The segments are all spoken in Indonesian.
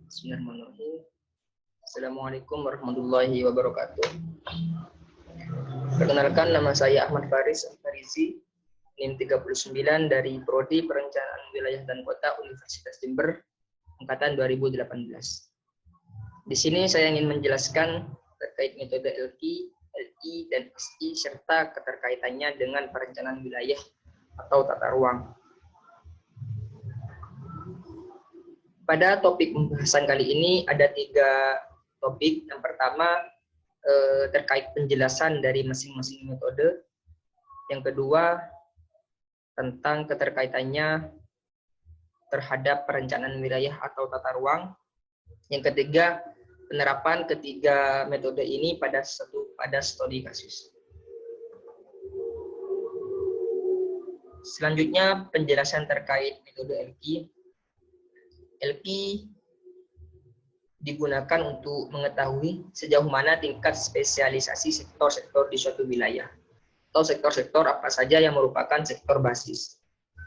Bismillahirrahmanirrahim. Assalamualaikum warahmatullahi wabarakatuh. Perkenalkan, nama saya Ahmad Faris Farizi, NIM 39 dari Prodi Perencanaan Wilayah dan Kota Universitas Jember, angkatan 2018. Di sini saya ingin menjelaskan terkait metode LQ, LI, dan SI serta keterkaitannya dengan perencanaan wilayah atau tata ruang. Pada topik pembahasan kali ini ada 3 topik. Yang pertama terkait penjelasan dari masing-masing metode. Yang kedua tentang keterkaitannya terhadap perencanaan wilayah atau tata ruang. Yang ketiga, penerapan ketiga metode ini pada studi kasus. Selanjutnya penjelasan terkait metode LQ. LQ digunakan untuk mengetahui sejauh mana tingkat spesialisasi sektor-sektor di suatu wilayah atau sektor-sektor apa saja yang merupakan sektor basis.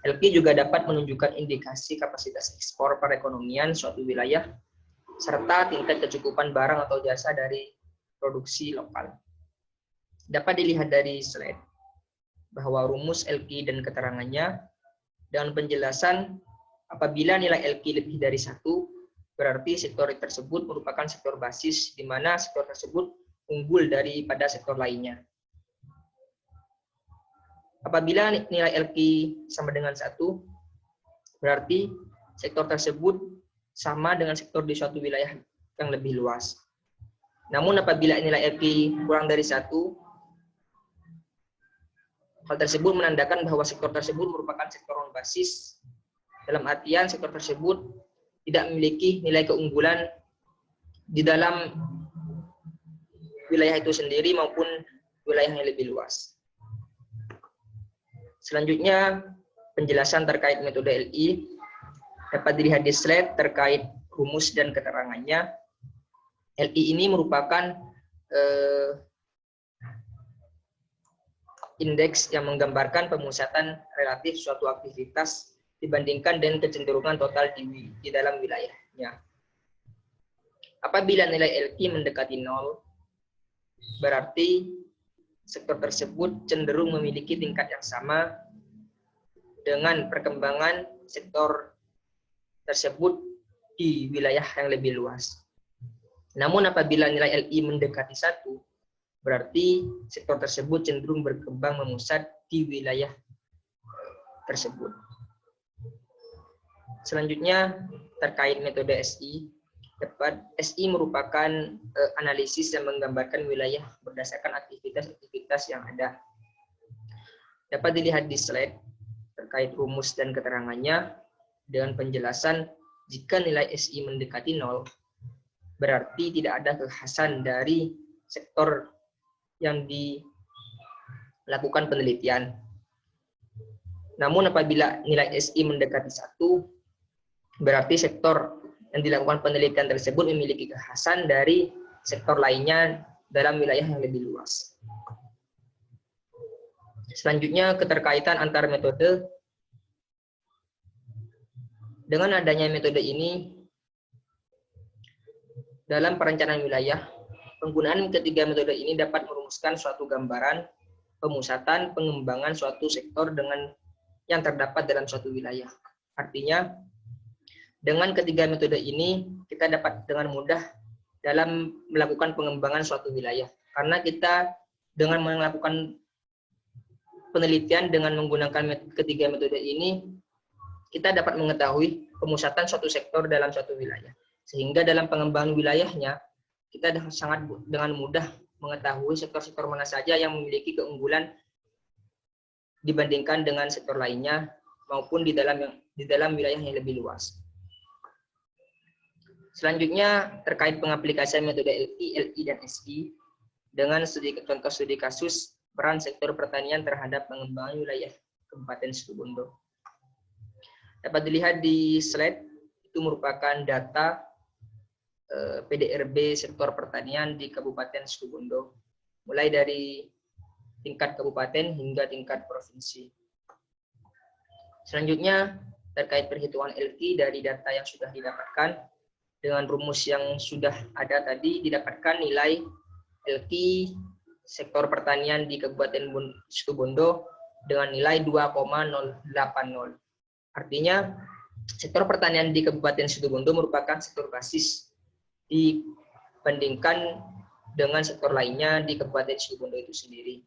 LQ juga dapat menunjukkan indikasi kapasitas ekspor perekonomian suatu wilayah serta tingkat kecukupan barang atau jasa dari produksi lokal. Dapat dilihat dari slide bahwa rumus LQ dan keterangannya dengan penjelasan apabila nilai LQ lebih dari 1, berarti sektor tersebut merupakan sektor basis, di mana sektor tersebut unggul daripada sektor lainnya. Apabila nilai LQ sama dengan 1, berarti sektor tersebut sama dengan sektor di suatu wilayah yang lebih luas. Namun apabila nilai LQ kurang dari 1, hal tersebut menandakan bahwa sektor tersebut merupakan sektor non basis, dalam artian sektor tersebut tidak memiliki nilai keunggulan di dalam wilayah itu sendiri maupun wilayah yang lebih luas. Selanjutnya, penjelasan terkait metode LI dapat dilihat di slide terkait rumus dan keterangannya. LI ini merupakan indeks yang menggambarkan pemusatan relatif suatu aktivitas dibandingkan dengan kecenderungan total di dalam wilayahnya. Apabila nilai LQ mendekati 0, berarti sektor tersebut cenderung memiliki tingkat yang sama dengan perkembangan sektor tersebut di wilayah yang lebih luas. Namun apabila nilai LI mendekati 1, berarti sektor tersebut cenderung berkembang memusat di wilayah tersebut. Selanjutnya terkait metode SI. SI merupakan analisis yang menggambarkan wilayah berdasarkan aktivitas-aktivitas yang ada. Dapat dilihat di slide terkait rumus dan keterangannya dengan penjelasan jika nilai SI mendekati 0, berarti tidak ada kekhasan dari sektor yang dilakukan penelitian. Namun apabila nilai SI mendekati 1, berarti sektor yang dilakukan penelitian tersebut memiliki kekhasan dari sektor lainnya dalam wilayah yang lebih luas. Selanjutnya, keterkaitan antar metode. Dengan adanya metode ini, dalam perencanaan wilayah, penggunaan ketiga metode ini dapat merumuskan suatu gambaran pemusatan pengembangan suatu sektor dengan yang terdapat dalam suatu wilayah. Artinya, dengan ketiga metode ini, kita dapat dengan mudah dalam melakukan pengembangan suatu wilayah. Karena kita dengan melakukan penelitian dengan menggunakan ketiga metode ini, kita dapat mengetahui pemusatan suatu sektor dalam suatu wilayah. Sehingga dalam pengembangan wilayahnya, kita sangat dengan mudah mengetahui sektor-sektor mana saja yang memiliki keunggulan dibandingkan dengan sektor lainnya, maupun di dalam wilayah yang lebih luas. Selanjutnya, terkait pengaplikasian metode LI, dan SI dengan contoh studi kasus peran sektor pertanian terhadap pengembangan wilayah Kabupaten Situbondo. Dapat dilihat di slide, itu merupakan data PDRB sektor pertanian di Kabupaten Situbondo, mulai dari tingkat kabupaten hingga tingkat provinsi. Selanjutnya, terkait perhitungan LQ dari data yang sudah didapatkan, dengan rumus yang sudah ada tadi didapatkan nilai LQ sektor pertanian di Kabupaten Situbondo dengan nilai 2,080. Artinya sektor pertanian di Kabupaten Situbondo merupakan sektor basis dibandingkan dengan sektor lainnya di Kabupaten Situbondo itu sendiri.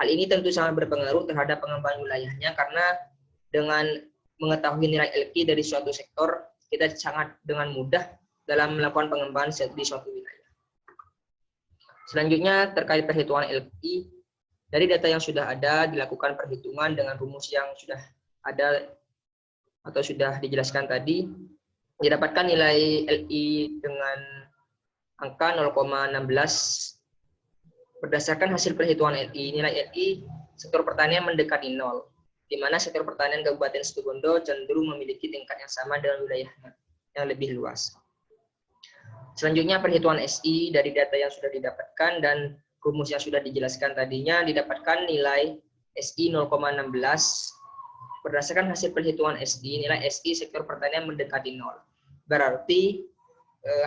Hal ini tentu sangat berpengaruh terhadap pengembangan wilayahnya karena dengan mengetahui nilai LQ dari suatu sektor, kita sangat dengan mudah dalam melakukan pengembangan di suatu wilayah. Selanjutnya terkait perhitungan LQ, dari data yang sudah ada dilakukan perhitungan dengan rumus yang sudah ada atau sudah dijelaskan tadi, didapatkan nilai LI dengan angka 0,16. Berdasarkan hasil perhitungan LI, nilai LI sektor pertanian mendekati 0, di mana sektor pertanian Kabupaten Situbondo cenderung memiliki tingkat yang sama dengan wilayahnya yang lebih luas. Selanjutnya perhitungan SI dari data yang sudah didapatkan dan rumus yang sudah dijelaskan tadinya didapatkan nilai SI 0,16. Berdasarkan hasil perhitungan SI, nilai SI sektor pertanian mendekati 0. Berarti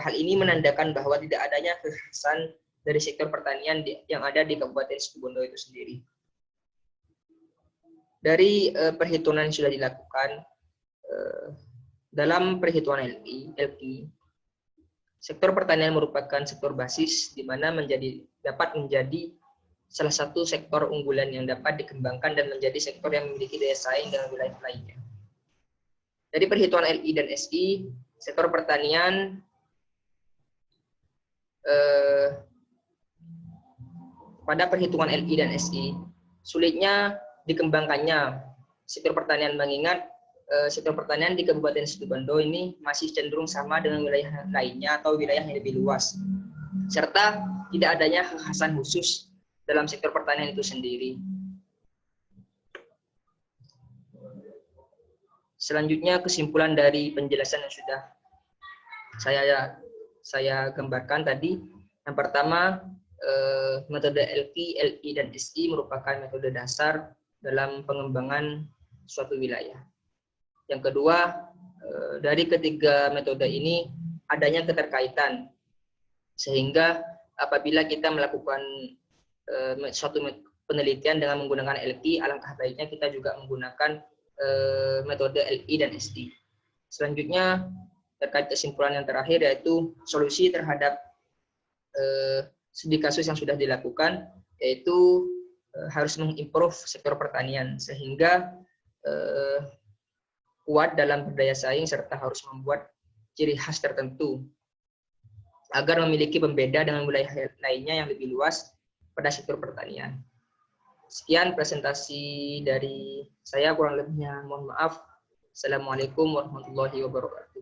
hal ini menandakan bahwa tidak adanya kekhasan dari sektor pertanian yang ada di Kabupaten Situbondo itu sendiri. Dari perhitungan yang sudah dilakukan dalam perhitungan LQ, sektor pertanian merupakan sektor basis di mana dapat menjadi salah satu sektor unggulan yang dapat dikembangkan dan menjadi sektor yang memiliki daya saing dengan wilayah lainnya. Dari perhitungan LI dan SI, sektor pertanian pada perhitungan LI dan SI sulitnya dikembangkannya sektor pertanian mengingat sektor pertanian di Kabupaten Situbondo ini masih cenderung sama dengan wilayah lainnya atau wilayah yang lebih luas, serta tidak adanya kekhasan khusus dalam sektor pertanian itu sendiri. Selanjutnya kesimpulan dari penjelasan yang sudah saya gambarkan tadi. Yang pertama, metode LQ, LI, dan SI merupakan metode dasar dalam pengembangan suatu wilayah. Yang kedua, dari ketiga metode ini adanya keterkaitan, sehingga apabila kita melakukan suatu penelitian dengan menggunakan LQ, alangkah baiknya kita juga menggunakan metode LI dan SI. Selanjutnya, terkait kesimpulan yang terakhir yaitu solusi terhadap studi kasus yang sudah dilakukan, yaitu harus mengimprove sektor pertanian sehingga kuat dalam berdaya saing serta harus membuat ciri khas tertentu agar memiliki pembeda dengan wilayah lainnya yang lebih luas pada sektor pertanian. Sekian presentasi dari saya, kurang lebihnya mohon maaf. Assalamualaikum warahmatullahi wabarakatuh.